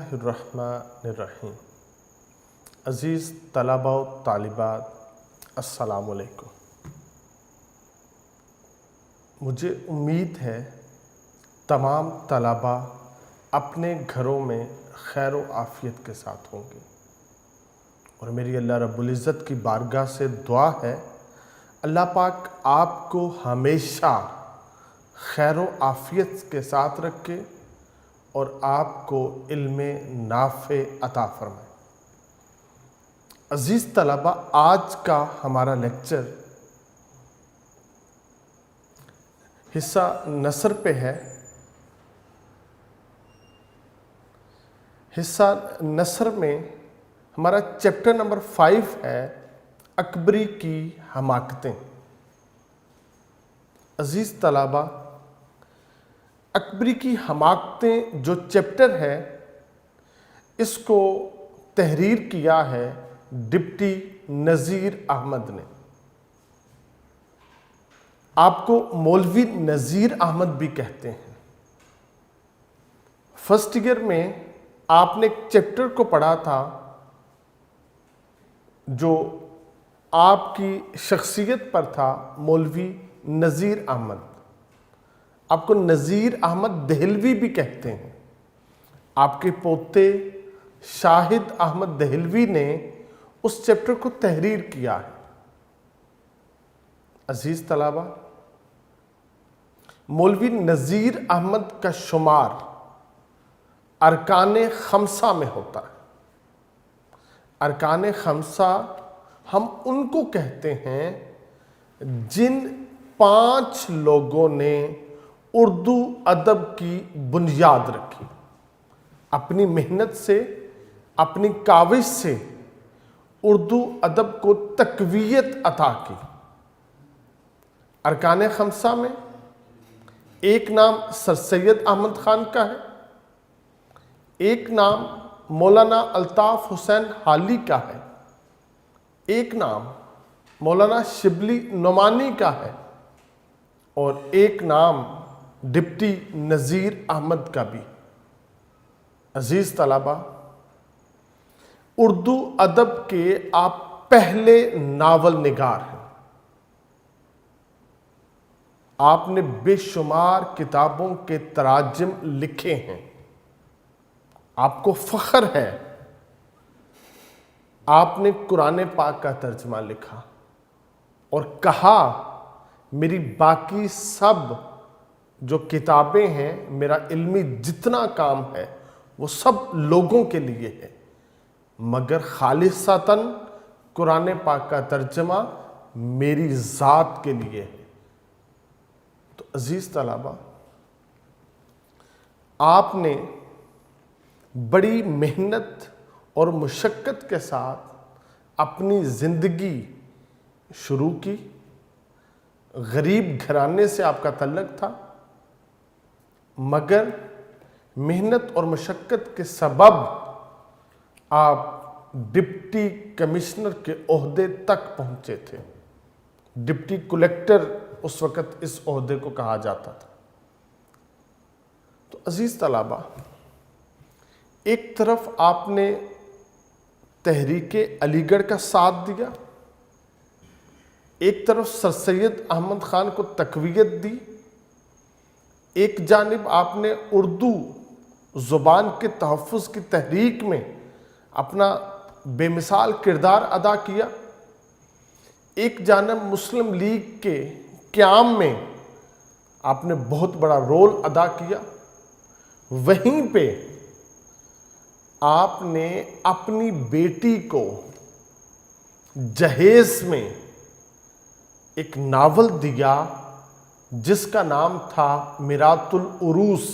اللہ الرحمن الرحیم۔ عزیز طلباء و طالبات، السلام علیکم۔ مجھے امید ہے تمام طلباء اپنے گھروں میں خیر و عافیت کے ساتھ ہوں گے، اور میری اللہ رب العزت کی بارگاہ سے دعا ہے اللہ پاک آپ کو ہمیشہ خیر و عافیت کے ساتھ رکھے اور آپ کو علم نافع عطا فرمائے۔ عزیز طلباء، آج کا ہمارا لیکچر حصہ نثر پہ ہے۔ حصہ نثر میں ہمارا چیپٹر نمبر 5 ہے، اکبری کی حماقتیں۔ عزیز طلباء، اکبری کی حماقتیں جو چیپٹر ہے، اس کو تحریر کیا ہے ڈپٹی نذیر احمد نے۔ آپ کو مولوی نذیر احمد بھی کہتے ہیں۔ فرسٹ ایئر میں آپ نے ایک چیپٹر کو پڑھا تھا جو آپ کی شخصیت پر تھا، مولوی نذیر احمد۔ آپ کو نذیر احمد دہلوی بھی کہتے ہیں۔ آپ کے پوتے شاہد احمد دہلوی نے اس چیپٹر کو تحریر کیا ہے۔ عزیز طلباء، مولوی نذیر احمد کا شمار ارکان خمسہ میں ہوتا ہے۔ ارکان خمسہ ہم ان کو کہتے ہیں جن 5 لوگوں نے اردو ادب کی بنیاد رکھی، اپنی محنت سے، اپنی کاوش سے اردو ادب کو تقویت عطا کی۔ ارکان خمسہ میں ایک نام سر سید احمد خان کا ہے، ایک نام مولانا الطاف حسین حالی کا ہے، ایک نام مولانا شبلی نعمانی کا ہے، اور ایک نام ڈپٹی نذیر احمد کا بھی۔ عزیز طلباء، اردو ادب کے آپ پہلے ناول نگار ہیں۔ آپ نے بے شمار کتابوں کے تراجم لکھے ہیں۔ آپ کو فخر ہے آپ نے قرآن پاک کا ترجمہ لکھا اور کہا میری باقی سب جو کتابیں ہیں، میرا علمی جتنا کام ہے وہ سب لوگوں کے لیے ہے، مگر خالصتاً قرآن پاک کا ترجمہ میری ذات کے لیے ہے۔ تو عزیز طلباء، آپ نے بڑی محنت اور مشقت کے ساتھ اپنی زندگی شروع کی۔ غریب گھرانے سے آپ کا تعلق تھا، مگر محنت اور مشقت کے سبب آپ ڈپٹی کمشنر کے عہدے تک پہنچے تھے۔ ڈپٹی کلیکٹر اس وقت اس عہدے کو کہا جاتا تھا۔ تو عزیز طلباء، ایک طرف آپ نے تحریک علی گڑھ کا ساتھ دیا، ایک طرف سر سید احمد خان کو تقویت دی، ایک جانب آپ نے اردو زبان کے تحفظ کی تحریک میں اپنا بے مثال کردار ادا کیا، ایک جانب مسلم لیگ کے قیام میں آپ نے بہت بڑا رول ادا کیا، وہیں پہ آپ نے اپنی بیٹی کو جہیز میں ایک ناول دیا جس کا نام تھا میرات العروس۔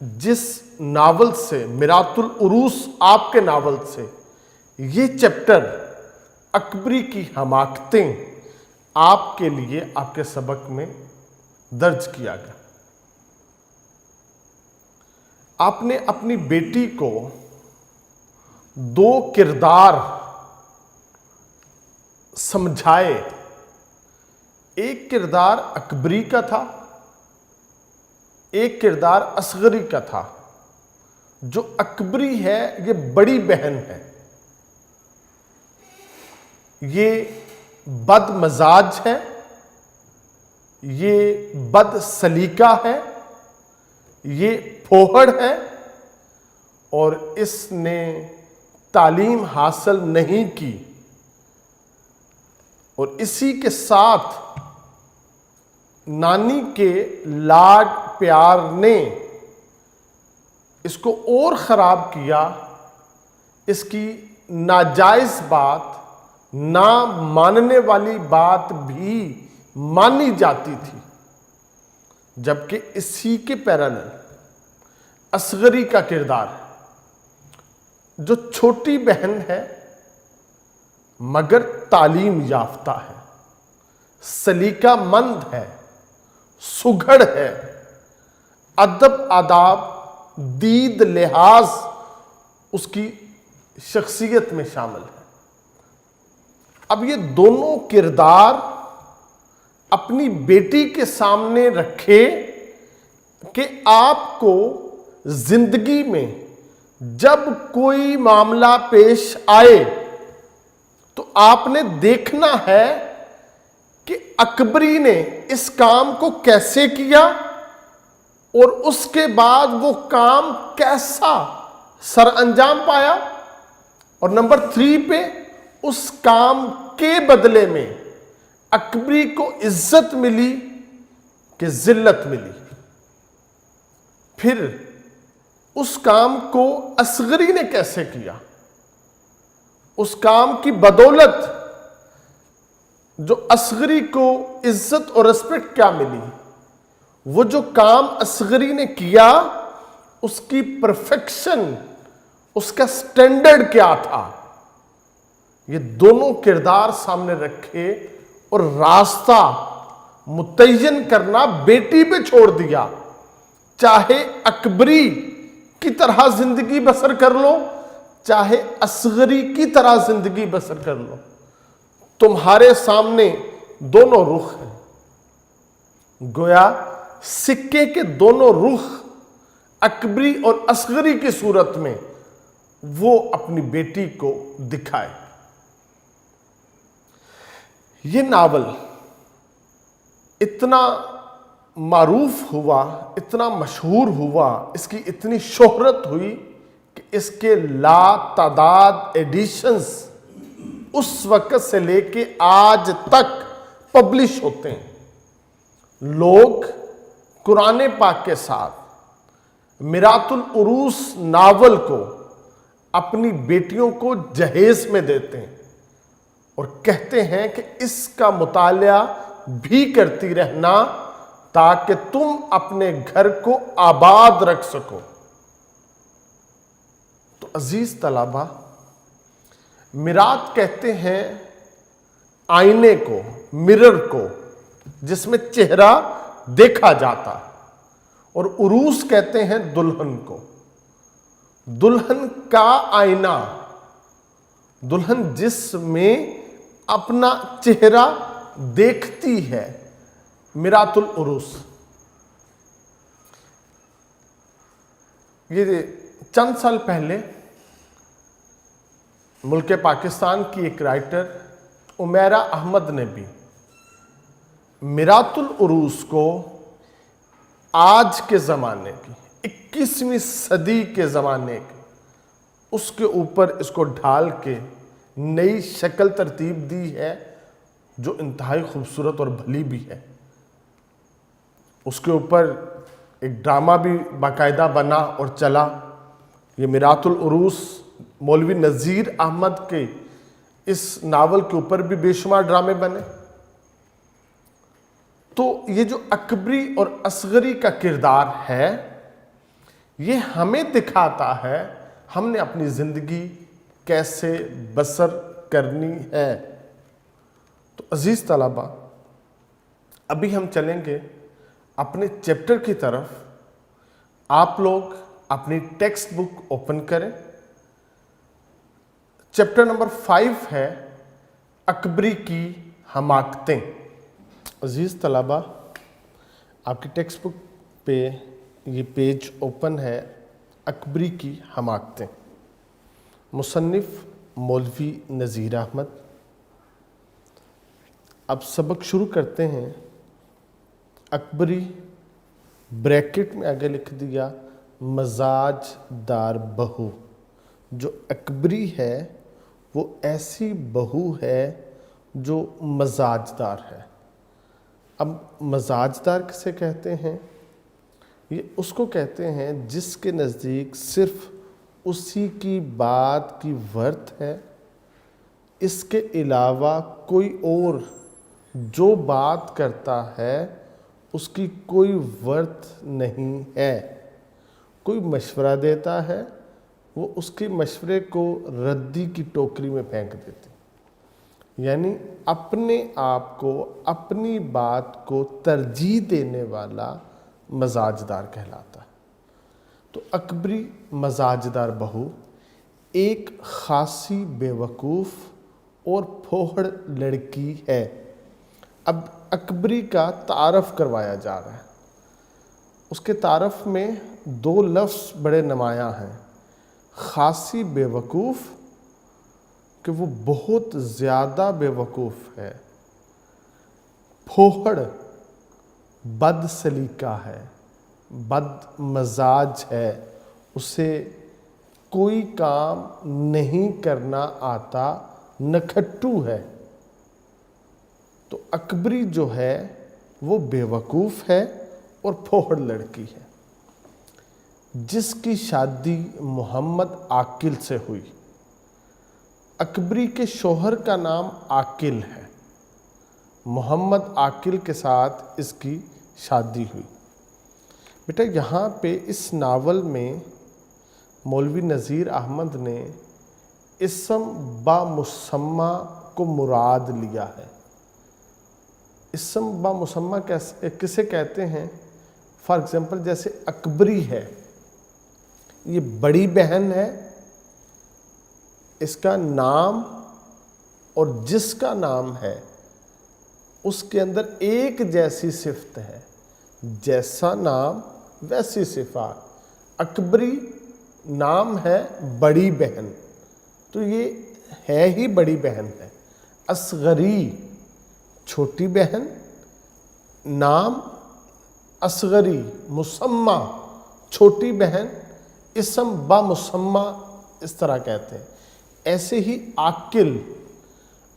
جس ناول سے، میرات العروس آپ کے ناول سے، یہ چیپٹر اکبری کی حماقتیں آپ کے لیے آپ کے سبق میں درج کیا گیا۔ آپ نے اپنی بیٹی کو 2 کردار سمجھائے۔ ایک کردار اکبری کا تھا، ایک کردار اصغری کا تھا۔ جو اکبری ہے یہ بڑی بہن ہے، یہ بد مزاج ہے، یہ بد سلیقہ ہے، یہ پھوہڑ ہے، اور اس نے تعلیم حاصل نہیں کی، اور اسی کے ساتھ نانی کے لاڈ پیار نے اس کو اور خراب کیا۔ اس کی ناجائز بات، نہ ماننے والی بات بھی مانی جاتی تھی، جبکہ اسی کے پیرالل اصغری کا کردار ہے، جو چھوٹی بہن ہے مگر تعلیم یافتہ ہے، سلیقہ مند ہے، سگھڑ ہے، ادب آداب دید لحاظ اس کی شخصیت میں شامل ہے۔ اب یہ دونوں کردار اپنی بیٹی کے سامنے رکھے کہ آپ کو زندگی میں جب کوئی معاملہ پیش آئے تو آپ نے دیکھنا ہے کہ اکبری نے اس کام کو کیسے کیا اور اس کے بعد وہ کام کیسا سر انجام پایا، اور نمبر 3 پہ اس کام کے بدلے میں اکبری کو عزت ملی کہ ذلت ملی۔ پھر اس کام کو اصغری نے کیسے کیا، اس کام کی بدولت جو اصغری کو عزت اور ریسپیکٹ کیا ملی، وہ جو کام اصغری نے کیا اس کی پرفیکشن، اس کا سٹینڈرڈ کیا تھا، یہ دونوں کردار سامنے رکھے اور راستہ متعین کرنا بیٹی پہ چھوڑ دیا۔ چاہے اکبری کی طرح زندگی بسر کر لو، چاہے اصغری کی طرح زندگی بسر کر لو، تمہارے سامنے دونوں رخ ہیں۔ گویا سکے کے دونوں رخ اکبری اور اصغری کی صورت میں وہ اپنی بیٹی کو دکھائے۔ یہ ناول اتنا معروف ہوا، اتنا مشہور ہوا، اس کی اتنی شہرت ہوئی کہ اس کے لا تعداد ایڈیشنز اس وقت سے لے کے آج تک پبلش ہوتے ہیں۔ لوگ قرآن پاک کے ساتھ میرات العروس ناول کو اپنی بیٹیوں کو جہیز میں دیتے ہیں اور کہتے ہیں کہ اس کا مطالعہ بھی کرتی رہنا تاکہ تم اپنے گھر کو آباد رکھ سکو۔ تو عزیز طلبہ، میرات کہتے ہیں آئینے کو، مرر کو، جس میں چہرہ دیکھا جاتا ہے، اور عروس کہتے ہیں دلہن کو، دلہن کا آئینہ، دلہن جس میں اپنا چہرہ دیکھتی ہے، میرات العروس۔ یہ چند سال پہلے ملک پاکستان کی ایک رائٹر عمیرہ احمد نے بھی میرات العروس کو آج کے زمانے کی، 21ویں صدی کے زمانے کی، اس کے اوپر اس کو ڈھال کے نئی شکل ترتیب دی ہے جو انتہائی خوبصورت اور بھلی بھی ہے۔ اس کے اوپر ایک ڈرامہ بھی باقاعدہ بنا اور چلا۔ یہ میرات العروس مولوی نذیر احمد کے اس ناول کے اوپر بھی بے شمار ڈرامے بنے۔ تو یہ جو اکبری اور اصغری کا کردار ہے، یہ ہمیں دکھاتا ہے ہم نے اپنی زندگی کیسے بسر کرنی ہے۔ تو عزیز طلبہ، ابھی ہم چلیں گے اپنے چیپٹر کی طرف۔ آپ لوگ اپنی ٹیکسٹ بک اوپن کریں۔ چیپٹر نمبر 5 ہے اکبری کی حماقتیں۔ عزیز طلبہ، آپ کی ٹیکسٹ بک پہ یہ پیج اوپن ہے اکبری کی حماقتیں، مصنف مولوی نذیر احمد۔ اب سبق شروع کرتے ہیں۔ اکبری بریکٹ میں آگے لکھ دیا مزاج دار بہو۔ جو اکبری ہے وہ ایسی بہو ہے جو مزاج دار ہے۔ اب مزاج دار کسے کہتے ہیں؟ یہ اس کو کہتے ہیں جس کے نزدیک صرف اسی کی بات کی ورت ہے، اس کے علاوہ کوئی اور جو بات کرتا ہے اس کی کوئی ورت نہیں ہے۔ کوئی مشورہ دیتا ہے وہ اس کے مشورے کو ردی کی ٹوکری میں پھینک دیتے، یعنی اپنے آپ کو، اپنی بات کو ترجیح دینے والا مزاج دار کہلاتا ہے۔ تو اکبری مزاج دار بہو ایک خاصی بے وقوف اور پھوہڑ لڑکی ہے۔ اب اکبری کا تعارف کروایا جا رہا ہے۔ اس کے تعارف میں دو لفظ بڑے نمایاں ہیں، خاصی بے وقوف کہ وہ بہت زیادہ بے وقوف ہے، پھوہڑ بد سلیقہ ہے، بد مزاج ہے، اسے کوئی کام نہیں کرنا آتا، نکھٹو ہے۔ تو اکبری جو ہے وہ بے وقوف ہے اور پھوہڑ لڑکی ہے، جس کی شادی محمد عاقل سے ہوئی۔ اکبری کے شوہر کا نام عاقل ہے، محمد عاقل کے ساتھ اس کی شادی ہوئی۔ بیٹا یہاں پہ اس ناول میں مولوی نذیر احمد نے اسم با مسمہ کو مراد لیا ہے۔ اسم با مسمہ کسے کہتے ہیں؟ فار ایگزامپل جیسے اکبری ہے، یہ بڑی بہن ہے، اس کا نام اور جس کا نام ہے اس کے اندر ایک جیسی صفت ہے، جیسا نام ویسی صفات۔ اکبری نام ہے بڑی بہن، تو یہ ہے ہی بڑی بہن ہے۔ اصغری چھوٹی بہن، نام اصغری، مسمہ چھوٹی بہن، اسم با مسمہ اس طرح کہتے ہیں۔ ایسے ہی عاقل،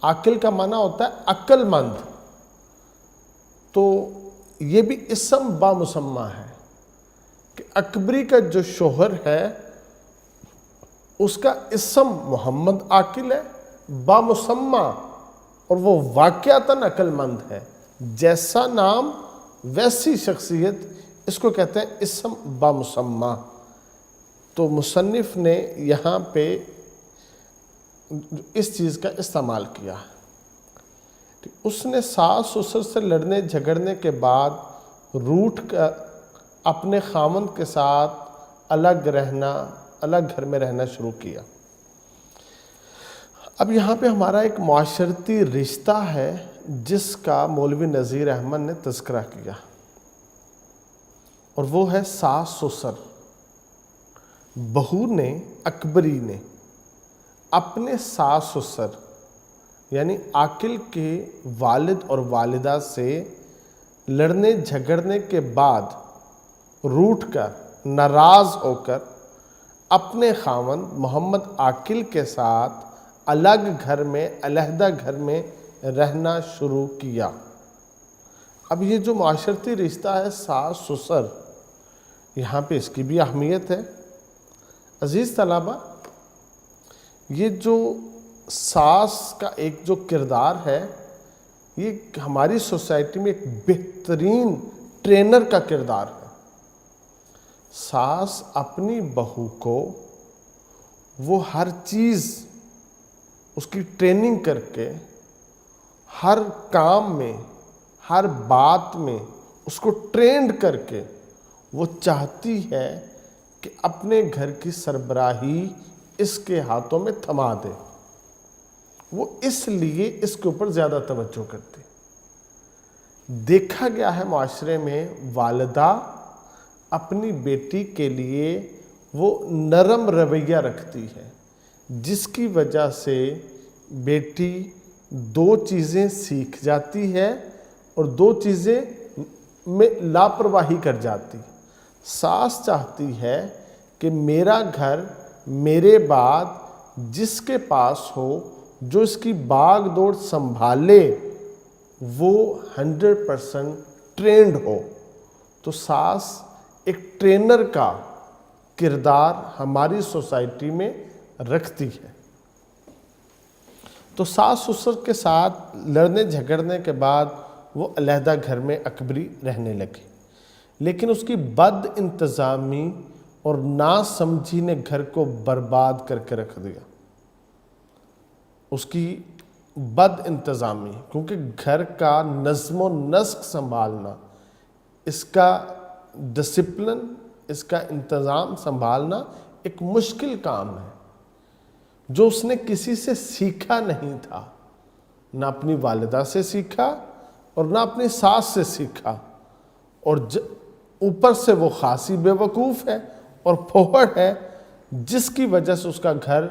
عاقل کا معنی ہوتا ہے عقل مند، تو یہ بھی اسم با مسمہ ہے کہ اکبری کا جو شوہر ہے اس کا اسم محمد عاقل ہے، با مسمہ، اور وہ واقعتاً عقل مند ہے، جیسا نام ویسی شخصیت، اس کو کہتے ہیں اسم با مسمہ۔ تو مصنف نے یہاں پہ اس چیز کا استعمال کیا۔ اس نے ساس سسر سے لڑنے جھگڑنے کے بعد روٹھ کر اپنے خاوند کے ساتھ الگ گھر میں رہنا شروع کیا۔ اب یہاں پہ ہمارا ایک معاشرتی رشتہ ہے جس کا مولوی نذیر احمد نے تذکرہ کیا، اور وہ ہے ساس سسر۔ بہو نے، اکبری نے اپنے ساس سسر یعنی عاقل کے والد اور والدہ سے لڑنے جھگڑنے کے بعد روٹھ کر، ناراض ہو کر اپنے خاوند محمد عاقل کے ساتھ الگ گھر میں، علیحدہ گھر میں رہنا شروع کیا۔ اب یہ جو معاشرتی رشتہ ہے ساس سسر، یہاں پہ اس کی بھی اہمیت ہے۔ عزیز طلبہ، یہ جو ساس کا ایک جو کردار ہے، یہ ہماری سوسائٹی میں ایک بہترین ٹرینر کا کردار ہے۔ ساس اپنی بہو کو وہ ہر چیز اس کی ٹریننگ کر کے، ہر کام میں، ہر بات میں اس کو ٹرینڈ کر کے وہ چاہتی ہے کہ اپنے گھر کی سربراہی اس کے ہاتھوں میں تھما دے۔ وہ اس لیے اس کے اوپر زیادہ توجہ کرتی۔ دیکھا گیا ہے معاشرے میں والدہ اپنی بیٹی کے لیے وہ نرم رویہ رکھتی ہے، جس کی وجہ سے بیٹی 2 چیزیں سیکھ جاتی ہے اور 2 چیزیں میں لاپرواہی کر جاتی۔ ساس چاہتی ہے کہ میرا گھر میرے بعد جس کے پاس ہو، جو اس کی باغ دوڑ سنبھالے، وہ 100% ٹرینڈ ہو۔ تو ساس ایک ٹرینر کا کردار ہماری سوسائٹی میں رکھتی ہے۔ تو ساس سسر کے ساتھ لڑنے جھگڑنے کے بعد وہ علیحدہ گھر میں اکبری رہنے لگی، لیکن اس کی بد انتظامی اور ناسمجھی نے گھر کو برباد کر کے رکھ دیا۔ اس کی بد انتظامی، کیونکہ گھر کا نظم و نسق سنبھالنا، اس کا ڈسپلن، اس کا انتظام سنبھالنا ایک مشکل کام ہے، جو اس نے کسی سے سیکھا نہیں تھا، نہ اپنی والدہ سے سیکھا اور نہ اپنی ساس سے سیکھا، اور اوپر سے وہ خاصی بے وقوف ہے اور پھوہڑ ہے، جس کی وجہ سے اس کا گھر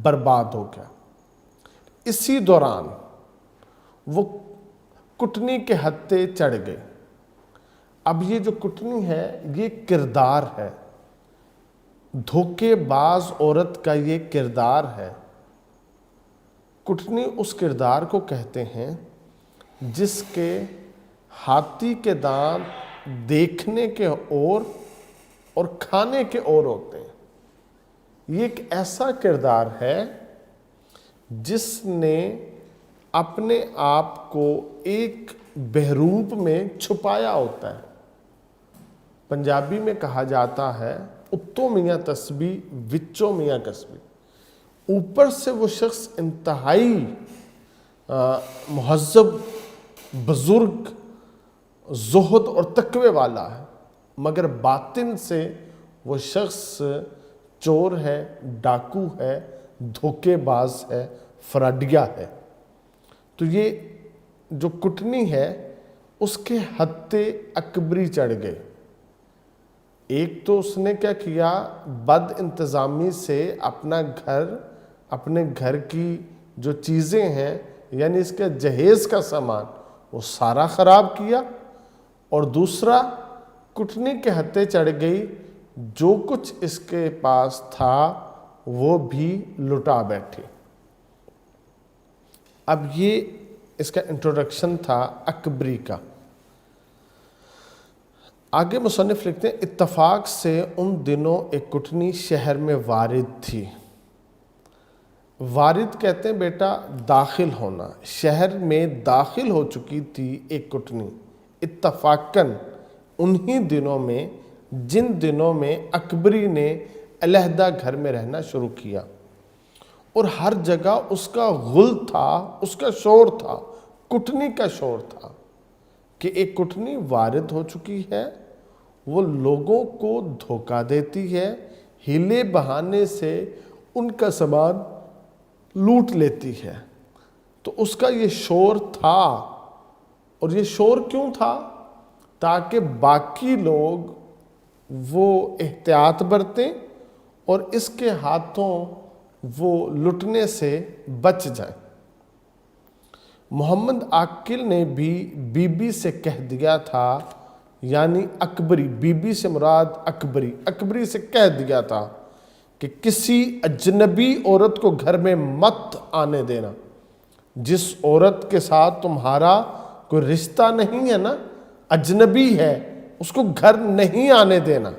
برباد ہو گیا۔ اسی دوران وہ کٹنی کے ہتھے چڑھ گئے۔ اب یہ جو کٹنی ہے یہ کردار ہے، دھوکے باز عورت کا یہ کردار ہے۔ کٹنی اس کردار کو کہتے ہیں جس کے ہاتھی کے دانت دیکھنے کے اور کھانے کے اور ہوتے ہیں۔ یہ ایک ایسا کردار ہے جس نے اپنے آپ کو ایک بحروب میں چھپایا ہوتا ہے۔ پنجابی میں کہا جاتا ہے اتوں میاں تسبیح وچوں میاں کسبی۔ اوپر سے وہ شخص انتہائی مہذب، بزرگ، زہد اور تقوی والا ہے، مگر باطن سے وہ شخص چور ہے، ڈاکو ہے، دھوکے باز ہے، فراڈیا ہے۔ تو یہ جو کٹنی ہے اس کے ہتھے اکبری چڑھ گئے۔ ایک تو اس نے کیا کیا، بد انتظامی سے اپنے گھر کی جو چیزیں ہیں، یعنی اس کے جہیز کا سامان، وہ سارا خراب کیا، اور دوسرا کٹنی کے ہتھے چڑھ گئی، جو کچھ اس کے پاس تھا وہ بھی لٹا بیٹھے۔ اب یہ اس کا انٹروڈکشن تھا اکبری کا۔ آگے مصنف لکھتے ہیں، اتفاق سے ان دنوں ایک کٹنی شہر میں وارد تھی۔ وارد کہتے ہیں بیٹا داخل ہونا۔ شہر میں داخل ہو چکی تھی ایک کٹنی، اتفاقاً انہی دنوں میں جن دنوں میں اکبری نے علیحدہ گھر میں رہنا شروع کیا، اور ہر جگہ اس کا غل تھا، اس کا شور تھا، کٹنی کا شور تھا کہ ایک کٹنی وارد ہو چکی ہے، وہ لوگوں کو دھوکہ دیتی ہے، ہیلے بہانے سے ان کا سامان لوٹ لیتی ہے۔ تو اس کا یہ شور تھا، اور یہ شور کیوں تھا؟ تاکہ باقی لوگ وہ احتیاط برتیں اور اس کے ہاتھوں وہ لٹنے سے بچ جائیں۔ محمد عاقل نے بھی بی بی سے کہہ دیا تھا، یعنی اکبری، بی بی سے مراد اکبری سے کہہ دیا تھا کہ کسی اجنبی عورت کو گھر میں مت آنے دینا۔ جس عورت کے ساتھ تمہارا کوئی رشتہ نہیں ہے نا، اجنبی ہے، اس کو گھر نہیں آنے دینا۔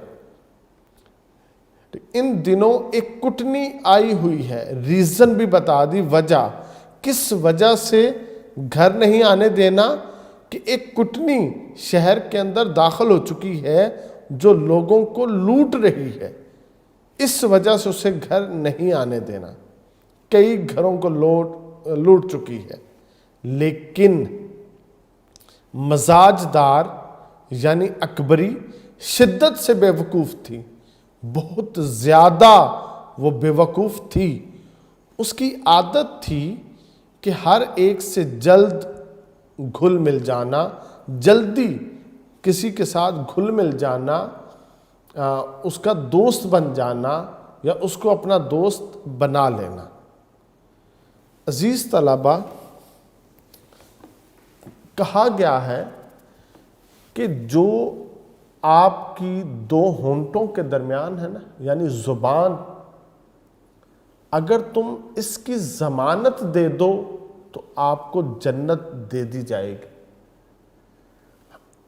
ان دنوں ایک کٹنی آئی ہوئی ہے، ریزن بھی بتا دی، وجہ کس وجہ سے گھر نہیں آنے دینا، کہ ایک کٹنی شہر کے اندر داخل ہو چکی ہے جو لوگوں کو لوٹ رہی ہے، اس وجہ سے اسے گھر نہیں آنے دینا۔ کئی گھروں کو لوٹ چکی ہے، لیکن مزاج دار یعنی اکبری شدت سے بے وقوف تھی، بہت زیادہ وہ بے وقوف تھی۔ اس کی عادت تھی کہ ہر ایک سے جلد گھل مل جانا، جلدی کسی کے ساتھ گھل مل جانا، اس کا دوست بن جانا یا اس کو اپنا دوست بنا لینا۔ عزیز طلبہ، کہا گیا ہے کہ جو آپ کی دو ہونٹوں کے درمیان ہے نا، یعنی زبان، اگر تم اس کی ضمانت دے دو تو آپ کو جنت دے دی جائے گی۔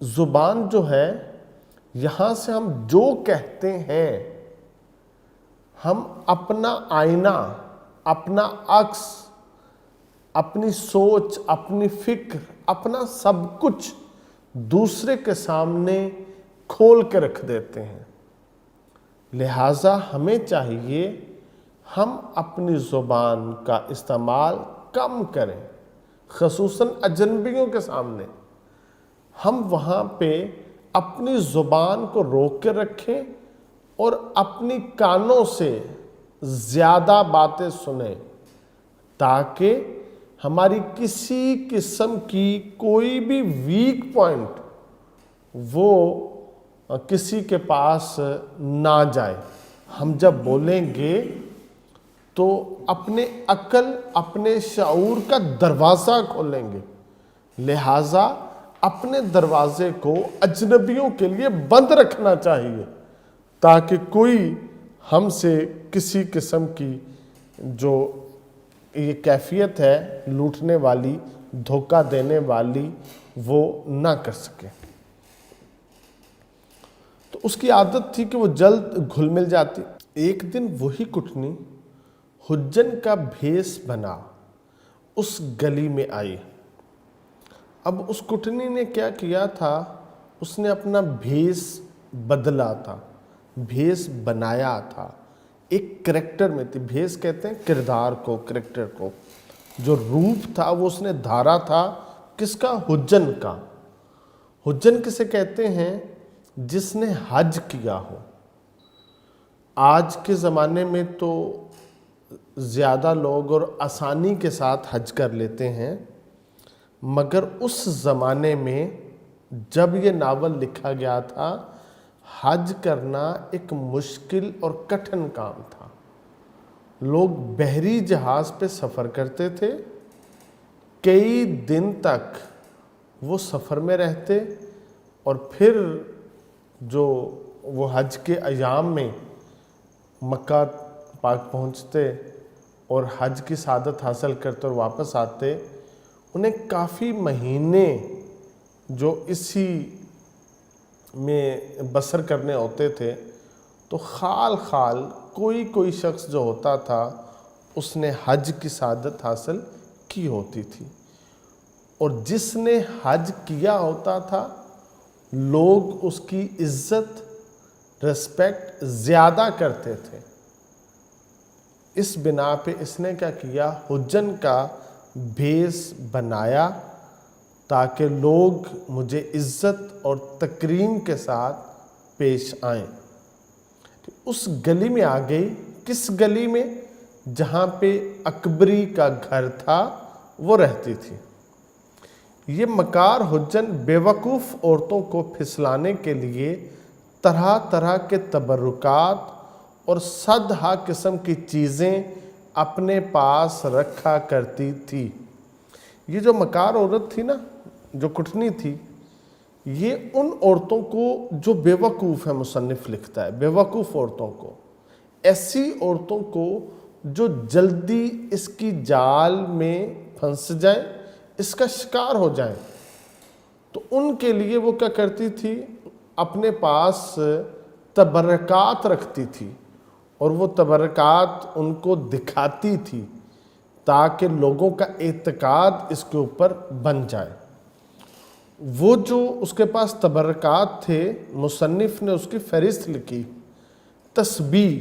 زبان جو ہے، یہاں سے ہم جو کہتے ہیں، ہم اپنا آئینہ، اپنا عکس، اپنی سوچ، اپنی فکر، اپنا سب کچھ دوسرے کے سامنے کھول کے رکھ دیتے ہیں۔ لہٰذا ہمیں چاہیے ہم اپنی زبان کا استعمال کم کریں، خصوصاً اجنبیوں کے سامنے۔ ہم وہاں پہ اپنی زبان کو روک کے رکھیں اور اپنی کانوں سے زیادہ باتیں سنیں، تاکہ ہماری کسی قسم کی کوئی بھی ویک پوائنٹ وہ کسی کے پاس نہ جائے۔ ہم جب بولیں گے تو اپنے عقل، اپنے شعور کا دروازہ کھولیں گے، لہٰذا اپنے دروازے کو اجنبیوں کے لیے بند رکھنا چاہیے، تاکہ کوئی ہم سے کسی قسم کی جو یہ کیفیت ہے لوٹنے والی، دھوکہ دینے والی، وہ نہ کر سکے۔ تو اس کی عادت تھی کہ وہ جلد گھل مل جاتی۔ ایک دن وہی کٹنی حجن کا بھیس بنا اس گلی میں آئی۔ اب اس کٹنی نے کیا کیا تھا، اس نے اپنا بھیس بدلا تھا، بھیس بنایا تھا، ایک کریکٹر میں تھی۔ بھیس کہتے ہیں کردار کو، کریکٹر کو۔ جو روپ تھا وہ اس نے دھارا تھا، کس کا؟ حجن کا۔ حجن کسے کہتے ہیں؟ جس نے حج کیا ہو۔ آج کے زمانے میں تو زیادہ لوگ اور آسانی کے ساتھ حج کر لیتے ہیں، مگر اس زمانے میں جب یہ ناول لکھا گیا تھا، حج کرنا ایک مشکل اور کٹھن کام تھا۔ لوگ بحری جہاز پہ سفر کرتے تھے، کئی دن تک وہ سفر میں رہتے، اور پھر جو وہ حج کے ایام میں مکہ پاک پہنچتے اور حج کی سعادت حاصل کرتے اور واپس آتے، انہیں کافی مہینے جو اسی میں بسر کرنے ہوتے تھے۔ تو خال خال کوئی شخص جو ہوتا تھا، اس نے حج کی سعادت حاصل کی ہوتی تھی، اور جس نے حج کیا ہوتا تھا، لوگ اس کی عزت، ریسپیکٹ زیادہ کرتے تھے۔ اس بنا پہ اس نے کیا کیا، حجن کا بھیس بنایا، تاکہ لوگ مجھے عزت اور تکریم کے ساتھ پیش آئیں۔ اس گلی میں آ گئی، کس گلی میں؟ جہاں پہ اکبری کا گھر تھا، وہ رہتی تھی۔ یہ مکار حجن بیوقوف عورتوں کو پھسلانے کے لیے طرح طرح کے تبرکات اور صدہا قسم کی چیزیں اپنے پاس رکھا کرتی تھی۔ یہ جو مکار عورت تھی نا، جو کٹنی تھی، یہ ان عورتوں کو جو بیوقوف ہے، مصنف لکھتا ہے بیوقوف عورتوں کو، ایسی عورتوں کو جو جلدی اس کی جال میں پھنس جائیں، اس کا شکار ہو جائیں، تو ان کے لیے وہ کیا کرتی تھی، اپنے پاس تبرکات رکھتی تھی، اور وہ تبرکات ان کو دکھاتی تھی، تاکہ لوگوں کا اعتقاد اس کے اوپر بن جائے۔ وہ جو اس کے پاس تبرکات تھے، مصنف نے اس کی فہرست لکھی۔ تسبیح،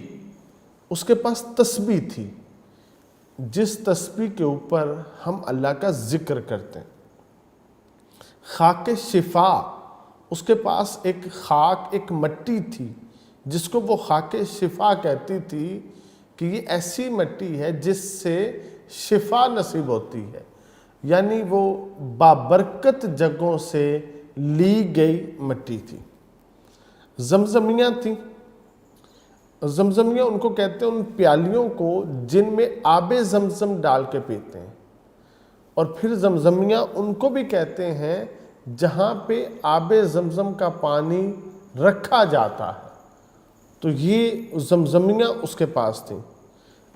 اس کے پاس تسبیح تھی، جس تسبیح کے اوپر ہم اللہ کا ذکر کرتے ہیں۔ خاک شفا، اس کے پاس ایک خاک، ایک مٹی تھی، جس کو وہ خاک شفا کہتی تھی، کہ یہ ایسی مٹی ہے جس سے شفا نصیب ہوتی ہے، یعنی وہ بابرکت جگہوں سے لی گئی مٹی تھی۔ زمزمیاں تھیں، زمزمیہ ان کو کہتے ہیں ان پیالیوں کو جن میں آب زمزم ڈال کے پیتے ہیں، اور پھر زمزمیہ ان کو بھی کہتے ہیں جہاں پہ آب زمزم کا پانی رکھا جاتا ہے۔ تو یہ زمزمیہ اس کے پاس تھیں۔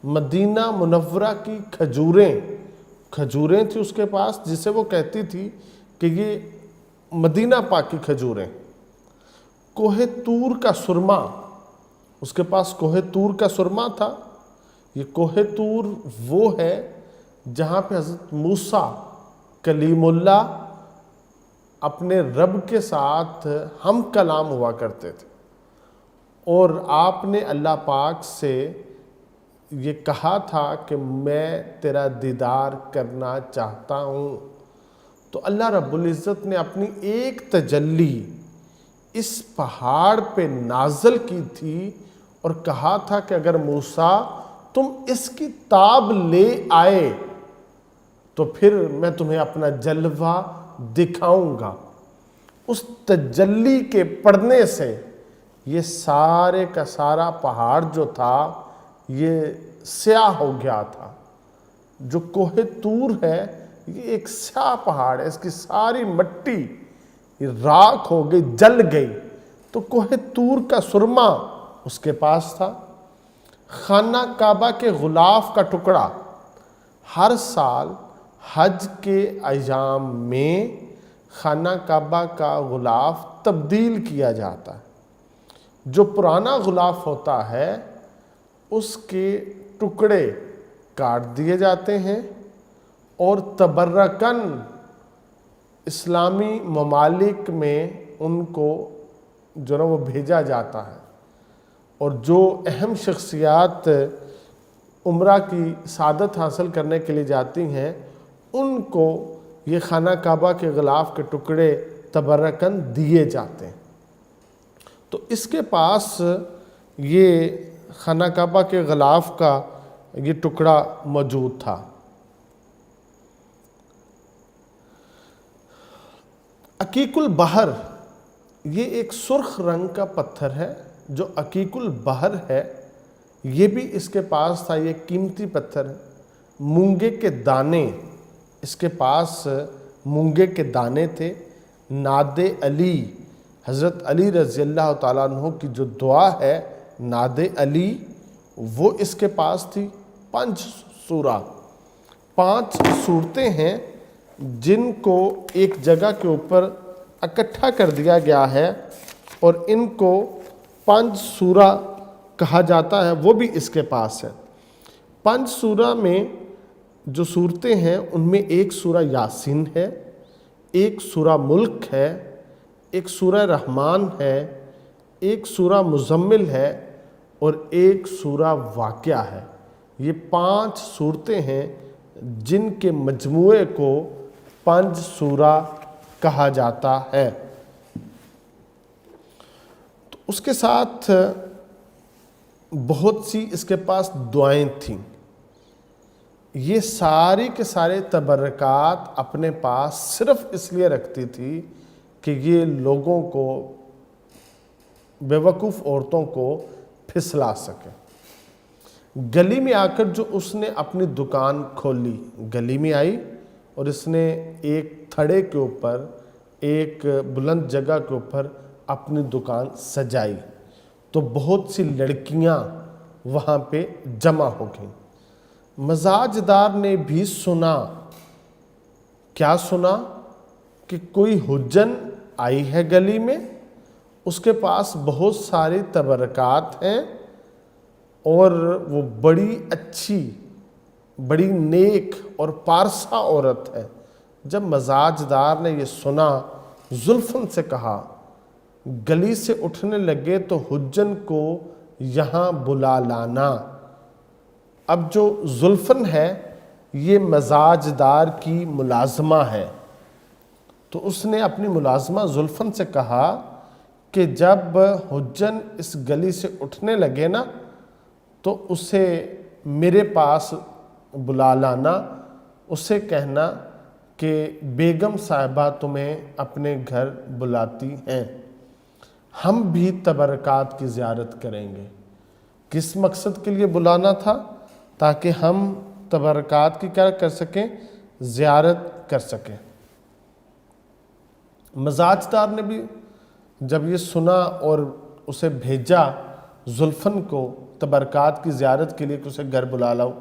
مدینہ منورہ کی کھجوریں تھیں اس کے پاس، جسے وہ کہتی تھی کہ یہ مدینہ پاک کی کھجوریں۔ کوہ طور کا سرما، اس کے پاس کوہ طور کا سرما تھا۔ یہ کوہ طور وہ ہے جہاں پہ حضرت موسیٰ کلیم اللہ اپنے رب کے ساتھ ہم کلام ہوا کرتے تھے، اور آپ نے اللہ پاک سے یہ کہا تھا کہ میں تیرا دیدار کرنا چاہتا ہوں۔ تو اللہ رب العزت نے اپنی ایک تجلی اس پہاڑ پہ نازل کی تھی اور کہا تھا کہ اگر موسیٰ تم اس کی تاب لے آئے تو پھر میں تمہیں اپنا جلوہ دکھاؤں گا۔ اس تجلی کے پڑھنے سے یہ سارے کا سارا پہاڑ جو تھا یہ سیاہ ہو گیا تھا۔ جو کوہ طور ہے یہ ایک سیاہ پہاڑ ہے، اس کی ساری مٹی یہ راکھ ہو گئی، جل گئی۔ تو کوہ طور کا سرما اس کے پاس تھا۔ خانہ کعبہ کے غلاف کا ٹکڑا، ہر سال حج کے ایام میں خانہ کعبہ کا غلاف تبدیل کیا جاتا ہے۔ جو پرانا غلاف ہوتا ہے اس کے ٹکڑے کاٹ دیے جاتے ہیں اور تبرکن اسلامی ممالک میں ان کو جو وہ بھیجا جاتا ہے، اور جو اہم شخصیات عمرہ کی سعادت حاصل کرنے کے لیے جاتی ہیں ان کو یہ خانہ کعبہ کے غلاف کے ٹکڑے تبرکن دیے جاتے ہیں۔ تو اس کے پاس یہ خانہ کعبہ کے غلاف کا یہ ٹکڑا موجود تھا۔ عقیق البحر یہ ایک سرخ رنگ کا پتھر ہے جو عقیق البحر ہے، یہ بھی اس کے پاس تھا۔ یہ قیمتی پتھر ہے۔ مونگے کے دانے، اس کے پاس مونگے کے دانے تھے۔ ناد علی، حضرت علی رضی اللہ تعالیٰ عنہ کی جو دعا ہے ناد علی، وہ اس کے پاس تھی۔ 5 سورہ، 5 صورتیں ہیں جن کو ایک جگہ کے اوپر اکٹھا کر دیا گیا ہے اور ان کو 5 سورہ کہا جاتا ہے، وہ بھی اس کے پاس ہے۔ 5 سورہ میں جو صورتیں ہیں ان میں ایک سورہ یاسین ہے، ایک سورہ ملک ہے، ایک سورہ رحمان ہے، ایک سورہ مزمل ہے اور ایک سورہ واقعہ ہے۔ یہ 5 صورتیں ہیں جن کے مجموعے کو 5 سورہ کہا جاتا ہے۔ تو اس کے ساتھ بہت سی اس کے پاس دعائیں تھیں۔ یہ ساری کے سارے تبرکات اپنے پاس صرف اس لیے رکھتی تھی کہ یہ لوگوں کو، بیوقوف عورتوں کو پھسلا سکے۔ گلی میں آ کر جو اس نے اپنی دکان کھولی، گلی میں آئی اور اس نے ایک تھڑے کے اوپر، ایک بلند جگہ کے اوپر اپنی دکان سجائی، تو بہت سی لڑکیاں وہاں پہ جمع ہو گئیں۔ مزاج دار نے بھی سنا، کیا سنا؟ کہ کوئی حجن آئی ہے گلی میں، اس کے پاس بہت سارے تبرکات ہیں اور وہ بڑی اچھی، بڑی نیک اور پارسا عورت ہے۔ جب مزاج دار نے یہ سنا، زلفن سے کہا، گلی سے اٹھنے لگے تو حجن کو یہاں بلا لانا۔ اب جو زلفن ہے یہ مزاج دار کی ملازمہ ہے، تو اس نے اپنی ملازمہ زلفن سے کہا کہ جب حجن اس گلی سے اٹھنے لگے نا تو اسے میرے پاس بلا لانا، اسے کہنا کہ بیگم صاحبہ تمہیں اپنے گھر بلاتی ہیں، ہم بھی تبرکات کی زیارت کریں گے۔ کس مقصد کے لیے بلانا تھا؟ تاکہ ہم تبرکات کی کیا کر سکیں؟ زیارت کر سکیں۔ مزاج دار نے بھی جب یہ سنا اور اسے بھیجا زلفن کو تبرکات کی زیارت کے لیے کہ اسے گھر بلا لاؤ،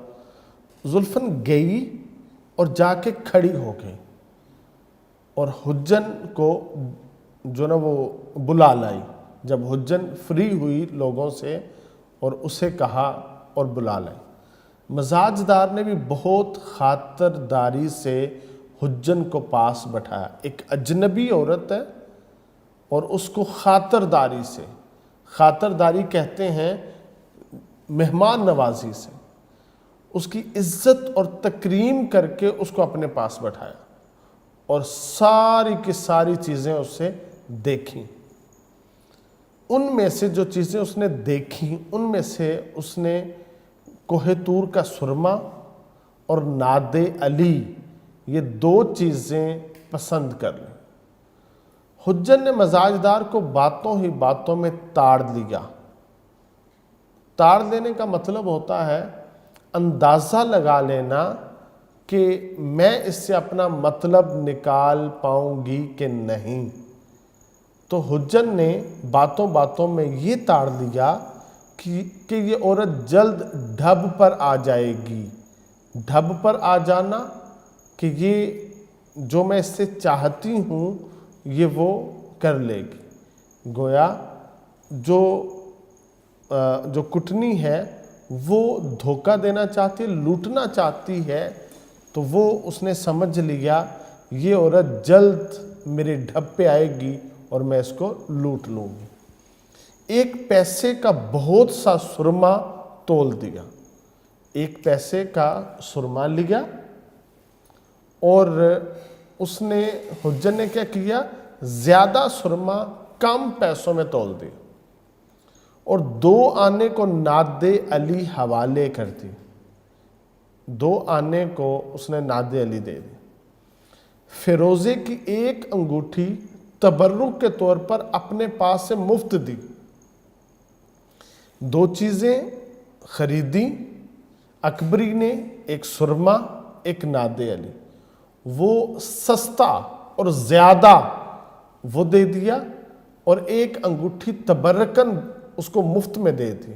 زلفن گئی اور جا کے کھڑی ہو گئی اور حجن کو جو نا وہ بلا لائی۔ جب حجن فری ہوئی لوگوں سے اور اسے کہا اور بلا لائی، مزاج دار نے بھی بہت خاطرداری سے حجن کو پاس بٹھایا۔ ایک اجنبی عورت ہے اور اس کو خاطرداری سے، خاطرداری کہتے ہیں مہمان نوازی سے، اس کی عزت اور تکریم کر کے اس کو اپنے پاس بٹھایا اور ساری کی ساری چیزیں اس سے دیکھیں۔ ان میں سے جو چیزیں اس نے دیکھیں ان میں سے اس نے کوہ طور کا سرما اور ناد علی، یہ 2 چیزیں پسند کر لیں۔ حجن نے مزاج دار کو باتوں ہی باتوں میں تاڑ لیا۔ تاڑ لینے کا مطلب ہوتا ہے اندازہ لگا لینا کہ میں اس سے اپنا مطلب نکال پاؤں گی کہ نہیں۔ تو حجن نے باتوں باتوں میں یہ تاڑ لیا کہ یہ عورت جلد ڈھب پر آ جائے گی۔ ڈھب پر آ جانا کہ یہ جو میں اس سے چاہتی ہوں یہ وہ کر لے گی۔ گویا جو کٹنی ہے وہ دھوکہ دینا چاہتی ہے، لوٹنا چاہتی ہے، تو وہ اس نے سمجھ لیا یہ عورت جلد میرے ڈھب پہ آئے گی اور میں اس کو لوٹ لوں گی۔ 1 پیسے کا بہت سا سرما تول دیا، 1 پیسے کا سرما لیا اور اس نے حجن نے کیا کیا؟ زیادہ سرما کم پیسوں میں تول دی اور 2 آنے کو ناد علی حوالے کر دی۔ 2 آنے کو اس نے ناد علی دے دی۔ فیروزے کی 1 انگوٹھی تبرک کے طور پر اپنے پاس سے مفت دی۔ 2 چیزیں خریدی اکبری نے، 1 سرما 1 ناد علی۔ وہ سستا اور زیادہ وہ دے دیا اور 1 انگوٹھی تبرکن اس کو مفت میں دے دی۔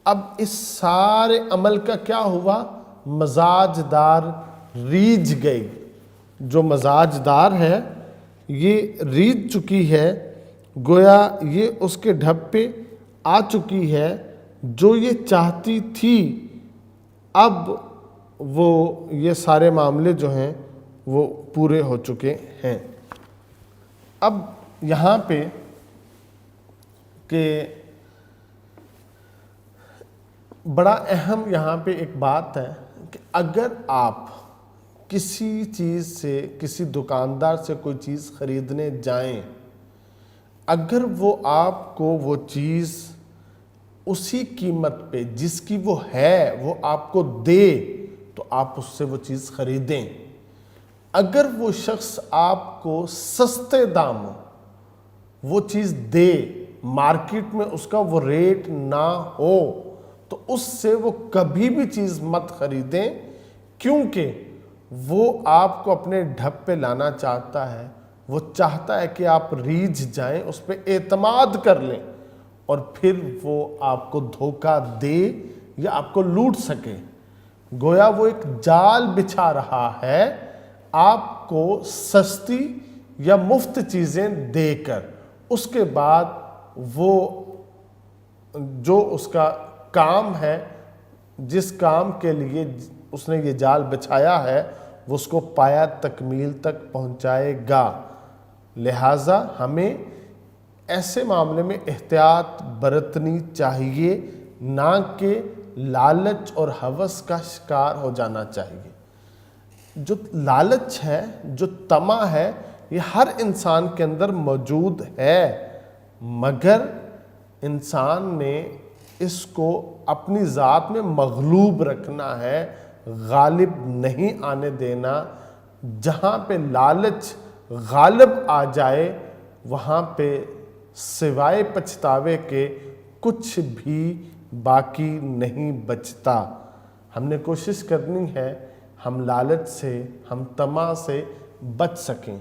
اب اس سارے عمل کا کیا ہوا؟ مزاج دار ریجھ گئی۔ جو مزاج دار ہے یہ ریجھ چکی ہے، گویا یہ اس کے ڈھب پہ آ چکی ہے جو یہ چاہتی تھی۔ اب وہ یہ سارے معاملے جو ہیں وہ پورے ہو چکے ہیں۔ اب یہاں پہ کہ بڑا اہم یہاں پہ ایک بات ہے کہ اگر آپ کسی چیز سے، کسی دکاندار سے کوئی چیز خریدنے جائیں، اگر وہ آپ کو وہ چیز اسی قیمت پہ جس کی وہ ہے وہ آپ کو دے تو آپ اس سے وہ چیز خریدیں۔ اگر وہ شخص آپ کو سستے داموں وہ چیز دے، مارکیٹ میں اس کا وہ ریٹ نہ ہو، تو اس سے وہ کبھی بھی چیز مت خریدیں، کیونکہ وہ آپ کو اپنے ڈھب پہ لانا چاہتا ہے۔ وہ چاہتا ہے کہ آپ ریجھ جائیں، اس پہ اعتماد کر لیں اور پھر وہ آپ کو دھوکہ دے یا آپ کو لوٹ سکے۔ گویا وہ ایک جال بچھا رہا ہے آپ کو سستی یا مفت چیزیں دے کر، اس کے بعد وہ جو اس کا کام ہے، جس کام کے لیے اس نے یہ جال بچھایا ہے، وہ اس کو پایا تکمیل تک پہنچائے گا۔ لہٰذا ہمیں ایسے معاملے میں احتیاط برتنی چاہیے، نہ کہ لالچ اور ہوس کا شکار ہو جانا چاہیے۔ جو لالچ ہے، جو طمع ہے، یہ ہر انسان کے اندر موجود ہے، مگر انسان نے اس کو اپنی ذات میں مغلوب رکھنا ہے، غالب نہیں آنے دینا۔ جہاں پہ لالچ غالب آ جائے وہاں پہ سوائے پچھتاوے کے کچھ بھی باقی نہیں بچتا۔ ہم نے کوشش کرنی ہے ہم لالچ سے، ہم طمع سے بچ سکیں۔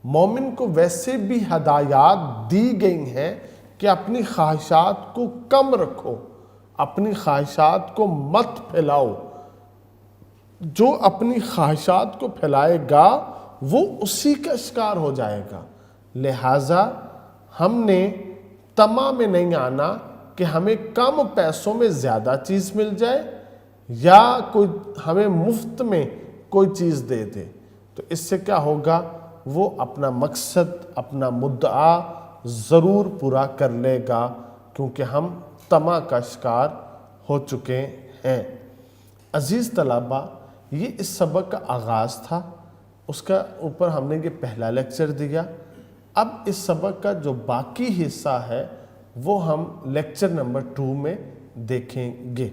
مومن کو ویسے بھی ہدایات دی گئی ہیں کہ اپنی خواہشات کو کم رکھو، اپنی خواہشات کو مت پھیلاؤ۔ جو اپنی خواہشات کو پھیلائے گا وہ اسی کا شکار ہو جائے گا۔ لہٰذا ہم نے طمع میں نہیں آنا کہ ہمیں کم پیسوں میں زیادہ چیز مل جائے یا کوئی ہمیں مفت میں کوئی چیز دے دے، تو اس سے کیا ہوگا، وہ اپنا مقصد، اپنا مدعا ضرور پورا کر لے گا، کیونکہ ہم طمع کا شکار ہو چکے ہیں۔ عزیز طلباء، یہ اس سبق کا آغاز تھا، اس کا اوپر ہم نے یہ پہلا لیکچر دیا۔ اب اس سبق کا جو باقی حصہ ہے وہ ہم لیکچر نمبر 2 میں دیکھیں گے۔